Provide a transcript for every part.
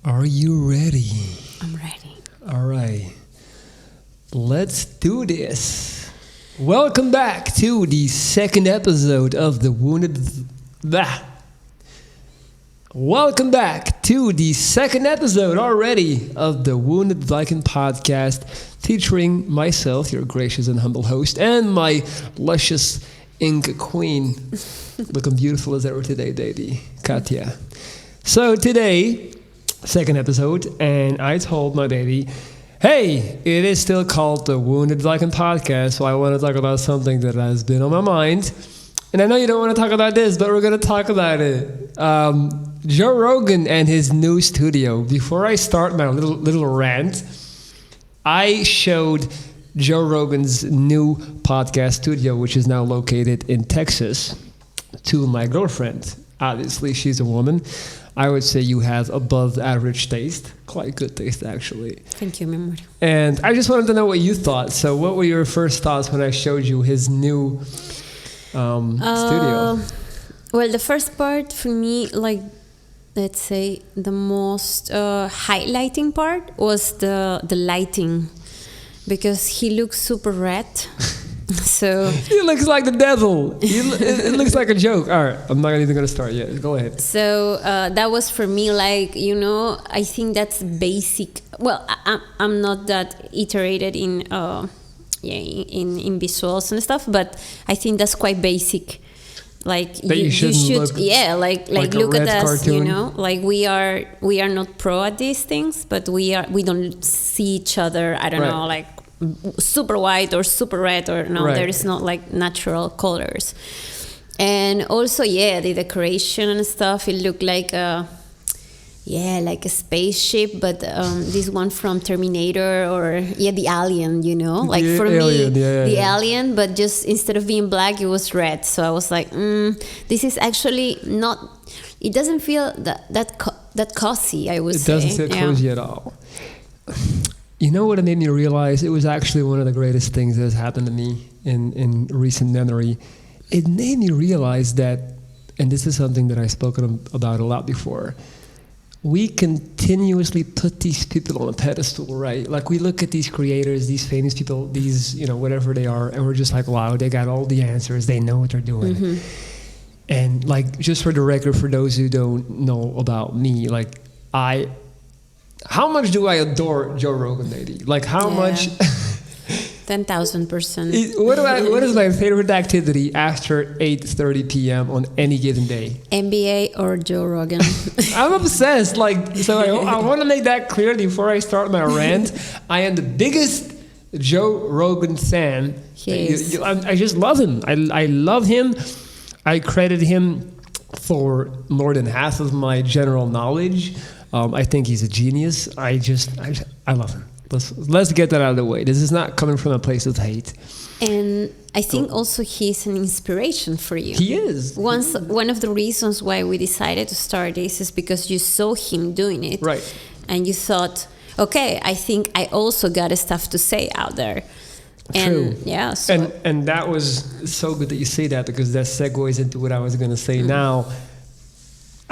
Are you ready? I'm ready. All right. Let's do this. Welcome back to the second episode of the Wounded... Welcome back to the second episode already of the Wounded Viking podcast, featuring myself, your gracious and humble host, and my luscious Inca queen, looking beautiful as ever today, baby, Katya. So today, second episode, and I told my baby, hey, it is still called the Wounded Viking podcast, so I want to talk about something that has been on my mind. And I know you don't want to talk about this, but we're going to talk about it. Joe Rogan and his new studio. Before I start my little rant, I showed Joe Rogan's new podcast studio, which is now located in Texas, to my girlfriend. Obviously, she's a woman. I would say you have above average taste. Quite good taste, actually. Thank you, mi amor. And I just wanted to know what you thought. So what were your first thoughts when I showed you his new studio? Well, the first part for me, like, let's say the most highlighting part was the lighting, because he looks super red. So he looks like the devil. It looks like a joke. All right, I'm not even going to start yet. Go ahead. So that was for me, like, I think that's basic. Well, I'm not that iterated in visuals and stuff, but I think that's quite basic. Like you should look at us, cartoon. Like we are not pro at these things, but we don't see each other. I don't know, like super white or super red, or there is not like natural colors. And also, the decoration and stuff, it looked like like a spaceship, but this one from Terminator, or the Alien, like for Alien, me, the Alien, but just instead of being black, it was red. So I was like, this is actually not. It doesn't feel that cozy. I would say it doesn't feel cozy at all. You know what it made me realize? It was actually one of the greatest things that has happened to me in recent memory. It made me realize that, and this is something that I've spoken about a lot before, we continuously put these people on a pedestal, right? Like we look at these creators, these famous people, these, whatever they are, and we're just like, wow, they got all the answers. They know what they're doing. Mm-hmm. And like, just for the record, for those who don't know about me, like how much do I adore Joe Rogan, lady? Like how much... 10,000%. What is my favorite activity after 8:30 p.m. on any given day? NBA or Joe Rogan. I'm obsessed. So I want to make that clear before I start my rant. I am the biggest Joe Rogan fan. Yes. I just love him. I love him. I credit him for more than half of my general knowledge. I think he's a genius. I love him. Let's get that out of the way. This is not coming from a place of hate. And I think also he's an inspiration for you. He is. One of the reasons why we decided to start this is because you saw him doing it. Right. And you thought, okay, I think I also got stuff to say out there. True. And yeah. And that was so good that you say that, because that segues into what I was going to say now.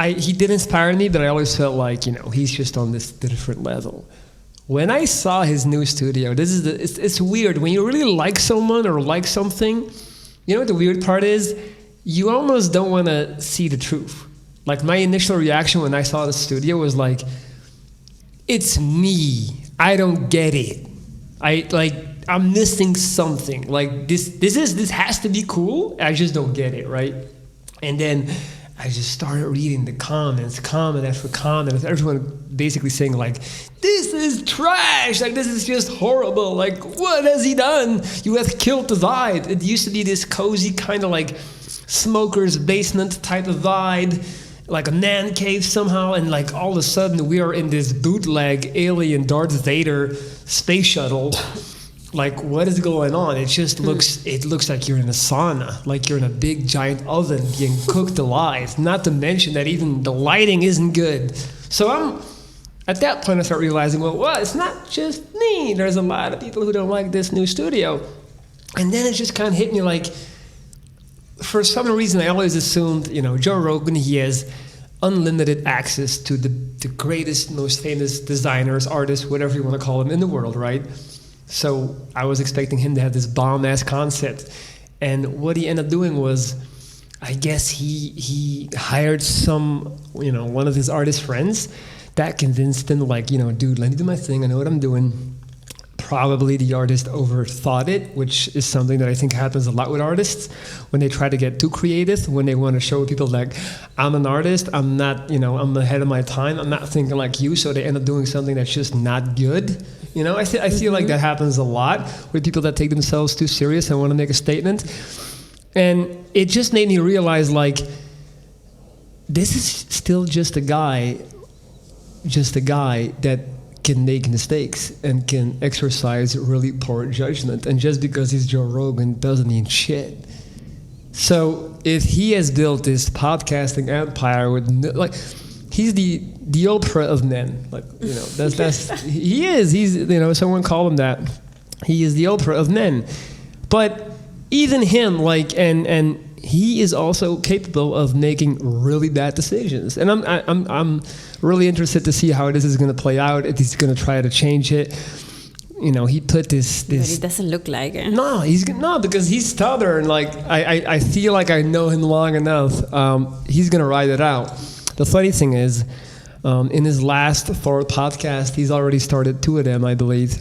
He did inspire me, but I always felt like, he's just on this different level. When I saw his new studio, it's weird. When you really like someone or like something, what the weird part is? You almost don't want to see the truth. Like my initial reaction when I saw the studio was like, it's me. I don't get it. I'm missing something. Like this has to be cool. I just don't get it, right? And then I just started reading the comments, comment after comment, everyone basically saying like, this is trash, like this is just horrible, like what has he done? You have killed the vibe. It used to be this cozy kind of like smoker's basement type of vibe, like a man cave somehow, and like all of a sudden we are in this bootleg alien Darth Vader space shuttle. Like, what is going on? It just looks like you're in a sauna, like you're in a big giant oven being cooked alive. Not to mention that even the lighting isn't good. So at that point I start realizing, well, it's not just me. There's a lot of people who don't like this new studio. And then it just kind of hit me like, for some reason I always assumed, Joe Rogan, he has unlimited access to the greatest, most famous designers, artists, whatever you want to call them in the world, right? So I was expecting him to have this bomb-ass concept. And what he ended up doing was, I guess he hired one of his artist friends that convinced him, like, dude, let me do my thing. I know what I'm doing. Probably the artist overthought it, which is something that I think happens a lot with artists when they try to get too creative, when they want to show people like, I'm an artist, I'm not, I'm ahead of my time, I'm not thinking like you, so they end up doing something that's just not good. I feel like that happens a lot with people that take themselves too serious and want to make a statement. And it just made me realize, like, this is still just a guy that can make mistakes and can exercise really poor judgment. And just because he's Joe Rogan doesn't mean shit. So if he has built this podcasting empire with, like, he's the Oprah of men. Like, he is. He's, someone called him that. He is the Oprah of men. But even him, like, and he is also capable of making really bad decisions. And I'm really interested to see how this is going to play out. If he's going to try to change it. He put this. But it doesn't look like it. No, because he's stubborn. Like, I feel like I know him long enough. He's going to ride it out. The funny thing is, in his last 4 podcast, he's already started 2 of them, I believe,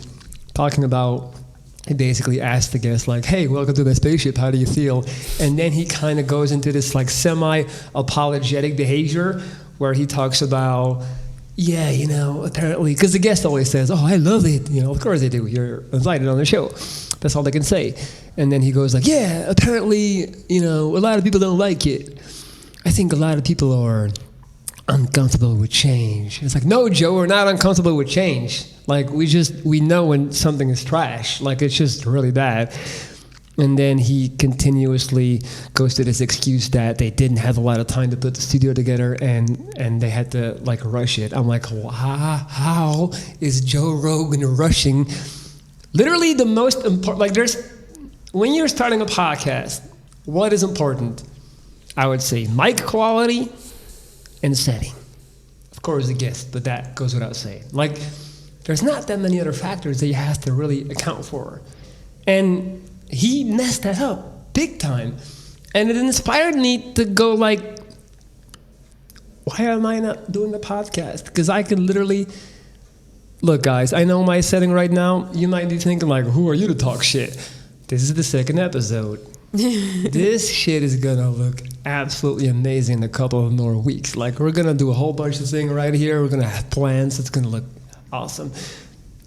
talking about. He basically asked the guest, like, hey, welcome to my spaceship, how do you feel? And then he kind of goes into this, like, semi-apologetic behavior where he talks about, apparently, because the guest always says, oh, I love it. Of course they do. You're invited on the show. That's all they can say. And then he goes like, yeah, apparently, a lot of people don't like it. I think a lot of people are uncomfortable with change. It's like, no, Joe, we're not uncomfortable with change. Like, we know when something is trash. Like, it's just really bad. And then he continuously goes to this excuse that they didn't have a lot of time to put the studio together and they had to, like, rush it. I'm like, how is Joe Rogan rushing? Literally the most important, like, when you're starting a podcast, what is important? I would say mic quality and setting. Of course, the guest, but that goes without saying. Like, there's not that many other factors that you have to really account for. And he messed that up big time. And it inspired me to go like, why am I not doing the podcast? Because I could literally, look, guys, I know my setting right now. You might be thinking like, who are you to talk shit? This is the 2nd episode. This shit is gonna look absolutely amazing in a couple of more weeks. Like, we're gonna do a whole bunch of things right here. We're gonna have plans. It's gonna look awesome.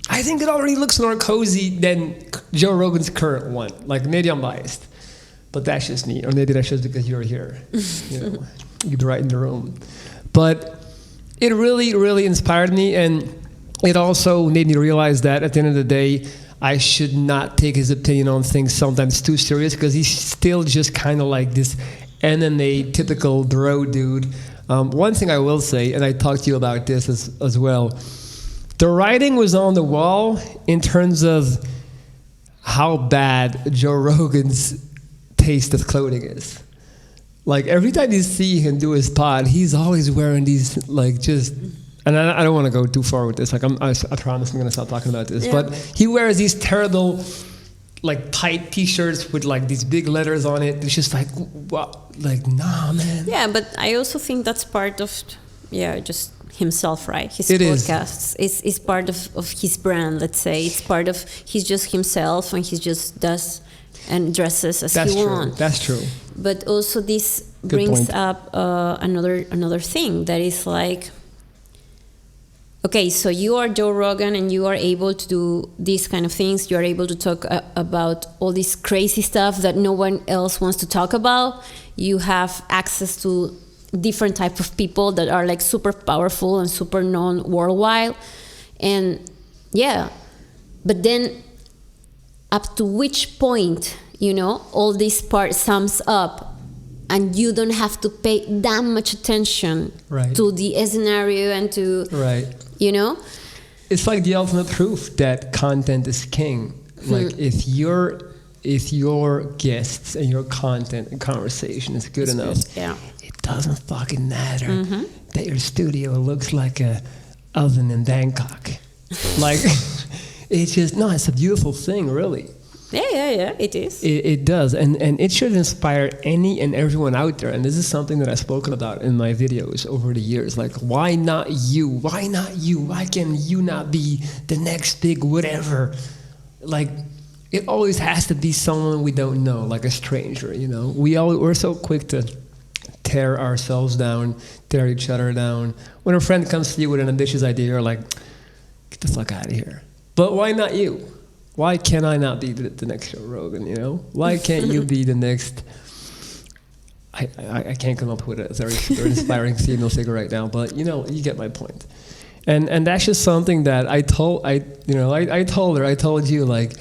I think it already looks more cozy than Joe Rogan's current one. Like, maybe I'm biased, but that's just me. Or maybe that's just because you're here. You're right in the room. But it really, really inspired me. And it also made me realize that at the end of the day, I should not take his opinion on things sometimes too serious, because he's still just kind of like this MMA typical bro dude. One thing I will say, and I talked to you about this as well, the writing was on the wall in terms of how bad Joe Rogan's taste of clothing is. Like, every time you see him do his pod, he's always wearing these, like, just... And I don't want to go too far with this. Like, I promise I'm going to stop talking about this. Yeah. But he wears these terrible, like, tight T-shirts with, like, these big letters on it. It's just like, what? Like, nah, man. Yeah, but I also think that's part of, just himself, right? His podcasts is part of his brand, let's say. It's part of, he's just himself, and he just does and dresses as he wants. That's true. But also this brings up another thing that is like, okay, so you are Joe Rogan and you are able to do these kind of things. You are able to talk about all this crazy stuff that no one else wants to talk about. You have access to different type of people that are like super powerful and super known worldwide. And but then up to which point, all this part sums up and you don't have to pay that much attention to the scenario and to... Right. It's like the ultimate proof that content is king. Like, if your guests and your content and conversation is good enough, it doesn't fucking matter that your studio looks like a oven in Bangkok. Like, it's just, no, it's a beautiful thing, really. Yeah, it is. It does, and it should inspire any and everyone out there. And this is something that I've spoken about in my videos over the years. Like, why not you? Why not you? Why can you not be the next big whatever? Like, it always has to be someone we don't know, like a stranger, you know? We're so quick to tear ourselves down, tear each other down. When a friend comes to you with an ambitious idea, you're like, get the fuck out of here. But why not you? Why can I not be the next Joe Rogan, you know? Why can't you be the next... I can't come up with a very super inspiring female figure right now, but, you know, you get my point. And that's just something that I told you, like,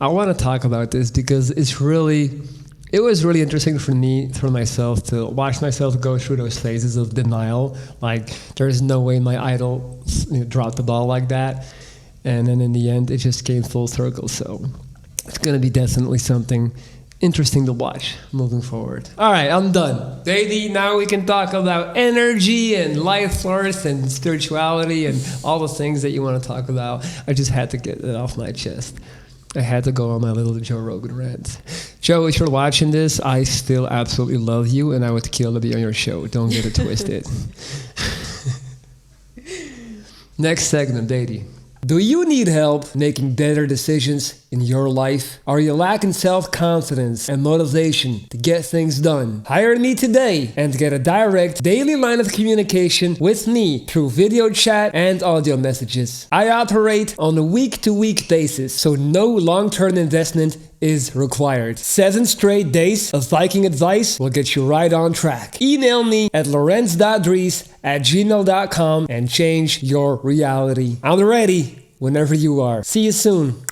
I want to talk about this because it was really interesting for myself to watch myself go through those phases of denial. Like, there's no way my idol dropped the ball like that. And then in the end, it just came full circle. So it's going to be definitely something interesting to watch moving forward. All right, I'm done. Baby, now we can talk about energy and life force and spirituality and all the things that you want to talk about. I just had to get it off my chest. I had to go on my little Joe Rogan rant. Joe, if you're watching this, I still absolutely love you, and I would kill to be on your show. Don't get it twisted. Next segment, Daddy. Do you need help making better decisions in your life? Are you lacking self-confidence and motivation to get things done? Hire me today and get a direct daily line of communication with me through video chat and audio messages. I operate on a week-to-week basis, so no long-term investment is required. 7 straight days of Viking advice will get you right on track. Email me at lorenz.dries@gmail.com and change your reality. I'm ready whenever you are. See you soon.